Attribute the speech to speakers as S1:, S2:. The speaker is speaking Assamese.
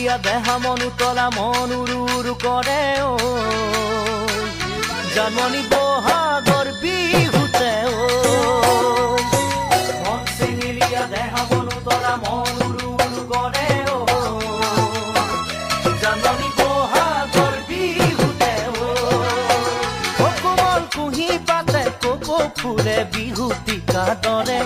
S1: চেঙেলীয়া দেহা মন উতলা মন উৰু উৰু কৰে ঐ জানমণি বহাগৰ বিহুতে ঐ মন চেঙেলীয়া দেহা মন উতলা মন উৰু উৰু কৰে ঐ জানমণি বহাগৰ বিহুতে ঐ কোমল কুঁহি পাতে কপৌ ফুলে বিহুতিকা দৰে